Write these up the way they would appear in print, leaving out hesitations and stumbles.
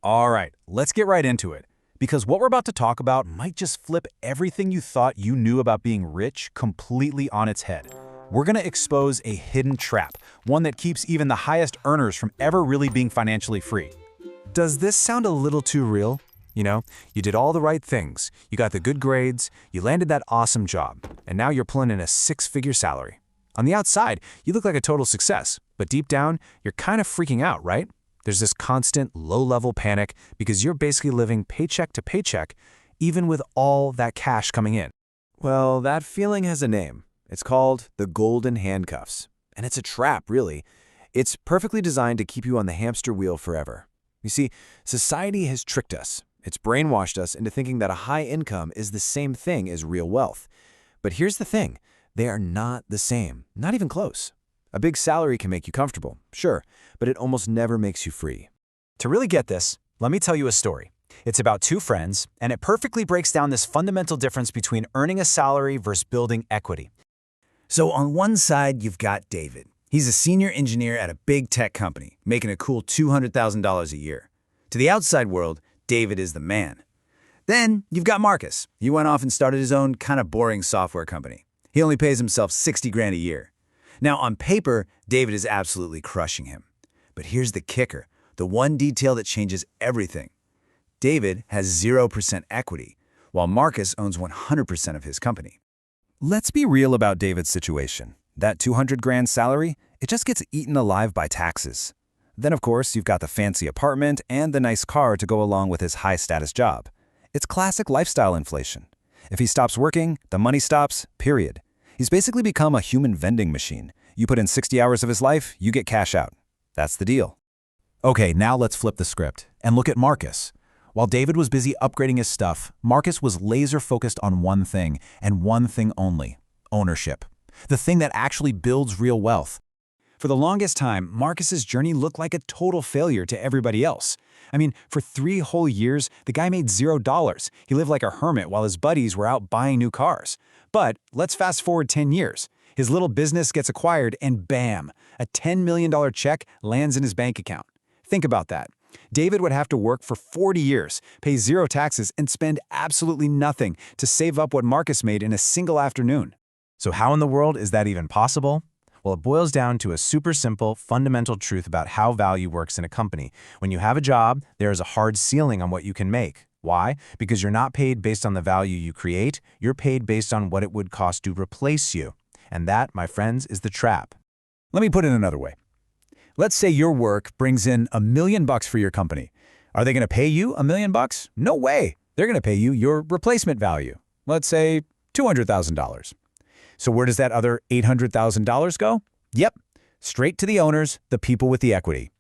All right, let's get right into it. Because what we're about to talk about might just flip everything you thought you knew about being rich completely on its head. We're going to expose a hidden trap, one that keeps even the highest earners from ever really being financially free. Does this sound a little too real? You did all the right things, you got the good grades, you landed that awesome job, and now you're pulling in a six-figure salary. On the outside, you look like a total success, but deep down, you're kind of freaking out, right? There's this constant low-level panic because you're basically living paycheck to paycheck, even with all that cash coming in. Well, that feeling has a name. It's called the Golden Handcuffs. And it's a trap, really. It's perfectly designed to keep you on the hamster wheel forever. You see, society has tricked us. It's brainwashed us into thinking that a high income is the same thing as real wealth. But here's the thing. They are not the same, not even close. A big salary can make you comfortable, sure, but it almost never makes you free. To really get this, let me tell you a story. It's about two friends, and it perfectly breaks down this fundamental difference between earning a salary versus building equity. So on one side, you've got David. He's a senior engineer at a big tech company, making a cool $200,000 a year. To the outside world, David is the man. Then you've got Marcus. He went off and started his own kind of boring software company. He only pays himself $60,000 a year. Now, on paper, David is absolutely crushing him. But here's the kicker, the one detail that changes everything. David has 0% equity, while Marcus owns 100% of his company. Let's be real about David's situation. That $200,000 salary, it just gets eaten alive by taxes. Then, of course, you've got the fancy apartment and the nice car to go along with his high-status job. It's classic lifestyle inflation. If he stops working, the money stops, period. He's basically become a human vending machine. You put in 60 hours of his life, you get cash out. That's the deal. Okay, now let's flip the script and look at Marcus. While David was busy upgrading his stuff, Marcus was laser-focused on one thing, and one thing only: ownership. The thing that actually builds real wealth. For the longest time, Marcus's journey looked like a total failure to everybody else. I mean, for 3 whole years, the guy made $0. He lived like a hermit while his buddies were out buying new cars. But let's fast forward 10 years. His little business gets acquired and bam, a $10 million check lands in his bank account. Think about that. David would have to work for 40 years, pay 0 taxes, and spend absolutely nothing to save up what Marcus made in a single afternoon. So how in the world is that even possible? Well, it boils down to a super simple, fundamental truth about how value works in a company. When you have a job, there is a hard ceiling on what you can make. Why? Because you're not paid based on the value you create, you're paid based on what it would cost to replace you. And that, my friends, is the trap. Let me put it another way. Let's say your work brings in $1 million for your company. Are they going to pay you $1 million? No way. They're going to pay you your replacement value. Let's say $200,000. So where does that other $800,000 go? Yep, straight to the owners, the people with the equity.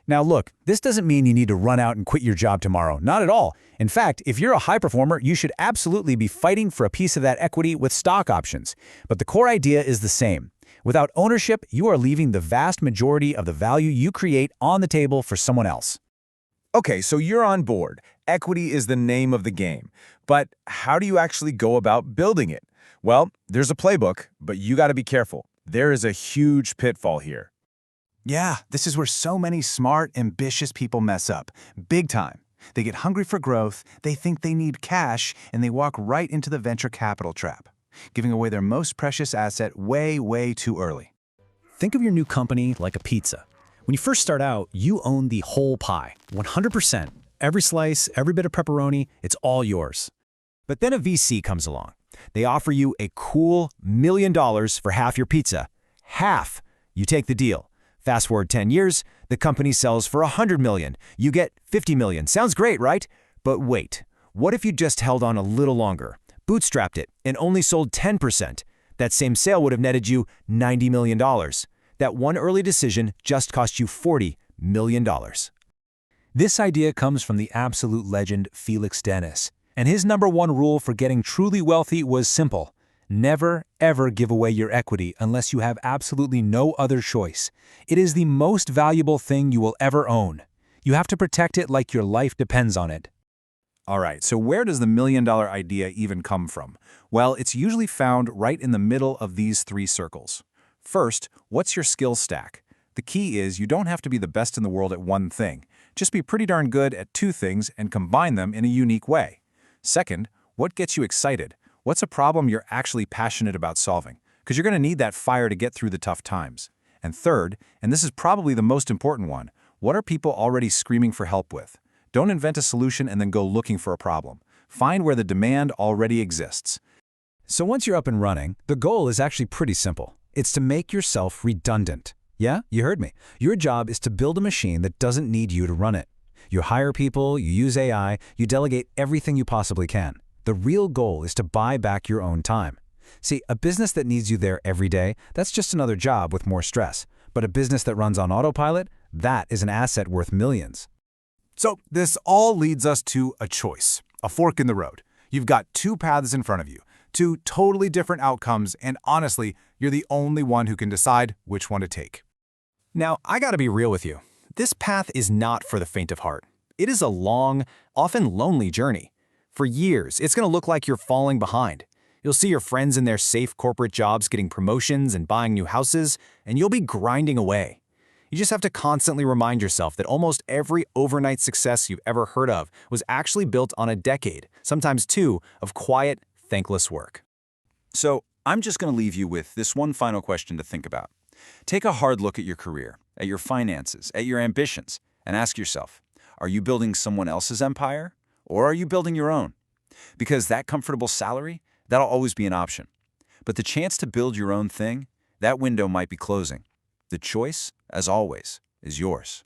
Now look, this doesn't mean you need to run out and quit your job tomorrow. Not at all. In fact, if you're a high performer, you should absolutely be fighting for a piece of that equity with stock options. But the core idea is the same. Without ownership, you are leaving the vast majority of the value you create on the table for someone else. Okay, so you're on board. Equity is the name of the game. But how do you actually go about building it? Well, there's a playbook, but you got to be careful. There is a huge pitfall here. Yeah, this is where so many smart, ambitious people mess up. Big time. They get hungry for growth, they think they need cash, and they walk right into the venture capital trap, giving away their most precious asset way, way too early. Think of your new company like a pizza. When you first start out, you own the whole pie, 100%. Every slice, every bit of pepperoni, it's all yours. But then a VC comes along. They offer you a cool $1 million for half your pizza. Half. You take the deal. Fast forward 10 years, the company sells for $100 million. You get $50 million. Sounds great, right? But wait, what if you just held on a little longer, bootstrapped it, and only sold 10%? That same sale would have netted you $90 million. That one early decision just cost you $40 million. This idea comes from the absolute legend Felix Dennis. And his #1 rule for getting truly wealthy was simple. Never, ever give away your equity unless you have absolutely no other choice. It is the most valuable thing you will ever own. You have to protect it like your life depends on it. All right, so where does the $1 million idea even come from? Well, it's usually found right in the middle of these 3 circles. First, what's your skill stack? The key is you don't have to be the best in the world at one thing. Just be pretty darn good at two things and combine them in a unique way. Second, what gets you excited? What's a problem you're actually passionate about solving? Because you're going to need that fire to get through the tough times. And third, and this is probably the most important one, what are people already screaming for help with? Don't invent a solution and then go looking for a problem. Find where the demand already exists. So once you're up and running, the goal is actually pretty simple. It's to make yourself redundant. Yeah, you heard me. Your job is to build a machine that doesn't need you to run it. You hire people, you use AI, you delegate everything you possibly can. The real goal is to buy back your own time. See, a business that needs you there every day, that's just another job with more stress. But a business that runs on autopilot, that is an asset worth millions. So this all leads us to a choice, a fork in the road. You've got two paths in front of you, two totally different outcomes, and honestly, you're the only one who can decide which one to take. Now, I gotta be real with you. This path is not for the faint of heart. It is a long, often lonely journey. For years, it's gonna look like you're falling behind. You'll see your friends in their safe corporate jobs getting promotions and buying new houses, and you'll be grinding away. You just have to constantly remind yourself that almost every overnight success you've ever heard of was actually built on a decade, sometimes two, of quiet, thankless work. So I'm just going to leave you with this one final question to think about. Take a hard look at your career, at your finances, at your ambitions, and ask yourself, are you building someone else's empire, or are you building your own? Because that comfortable salary, that'll always be an option. But the chance to build your own thing, that window might be closing. The choice, as always, is yours.